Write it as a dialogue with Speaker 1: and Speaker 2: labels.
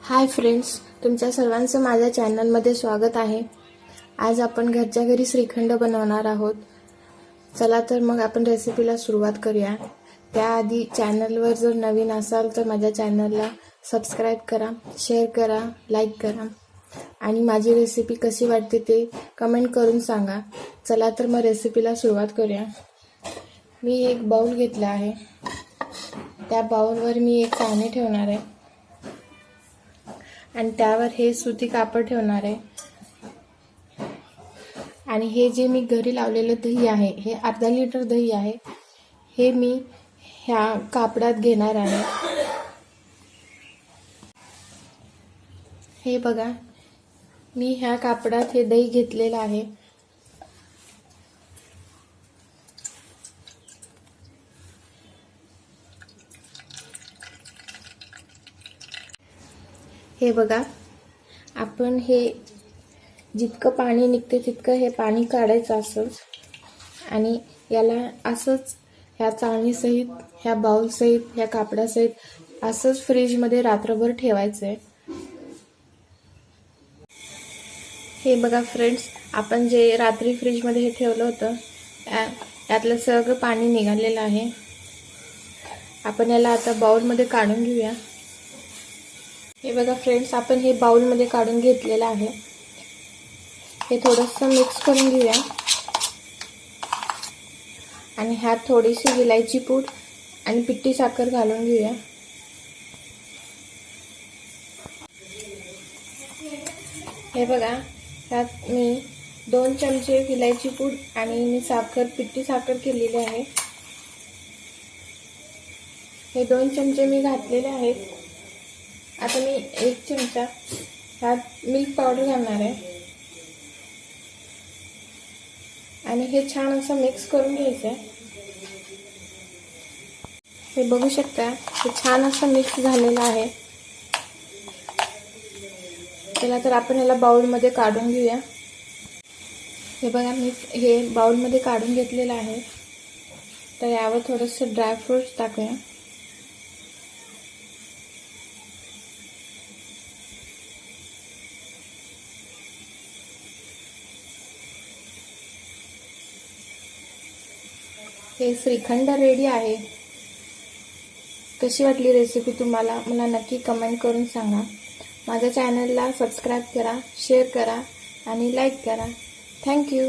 Speaker 1: Hi friends, तुमच्या सर्वांचं माझ्या चॅनलमध्ये स्वागत आहे। आज आपण घरच्या घरी श्रीखंड बनवणार आहोत। चला तर मग आपण रेसिपीला सुरुवात करूया। त्याआधी चॅनलवर जर नवीन असाल तर माझ्या चॅनलला सबस्क्राइब करा, शेअर करा, लाईक करा आणि माझी रेसिपी कशी वाटते ते कमेंट करून सांगा। चला तर मग रेसिपीला सुरुवात करूया। मी एक बाउल घेतला आहे। त्या बाउलवर मी एक चाळणी ठेवणार आहे आणि त्यावर हे सुती कापड ठेवणार आहे। आणि हे जे मी घरी लावलेले दही आहे, हे अर्धा लिटर दही आहे, हे मी ह्या कापडात घेणार आहे। हे बघा, मी ह्या कापडात हे दही घेतलेलं आहे। हे बघा, आपण हे जितकं पाणी निघते तितकं हे पाणी काढायचं असंच आणि याला असंच ह्या चाळणीसहित, ह्या बाउलसहित, ह्या कापडासहित असंच फ्रीजमध्ये रात्रभर ठेवायचं आहे। हे बघा फ्रेंड्स, आपण जे रात्री फ्रीजमध्ये हे ठेवलं होतं यातलं सगळं पाणी निघालेलं आहे। आपण याला आता बाउलमध्ये काढून घेऊया। हे बघा फ्रेंड्स, आपण हे बाउलमध्ये काढून घेतलेलं आहे। हे थोडंसं मिक्स करून घेऊया आणि ह्यात थोडीशी विलायची पूड आणि पिठी साखर घालून घेऊया। हे बघा, ह्यात मी 2 चमचे विलायची पूड आणि मी पिठी साखर केलेली आहे। हे 2 चमचे मी घातलेले आहेत। आता मी 1 चमचा ह्यात मिल्क पावडर घालणार आहे आणि हे छान असं मिक्स करून घ्यायचं आहे। हे बघू शकता, हे छान असं मिक्स झालेलं आहे। चला तर आपण याला बाउलमध्ये काढून घेऊया। हे बघा, मी हे बाउलमध्ये काढून घेतलेलं आहे। तर यावर थोडंसं ड्रायफ्रूट्स टाकूया। हे श्रीखंड रेडी आहे। कशी वाटली रेसिपी तुम्हाला मला नक्की कमेंट करून सांगा। माझ्या चॅनलला सबस्क्राइब करा, शेअर करा आणि लाईक करा। थँक्यू।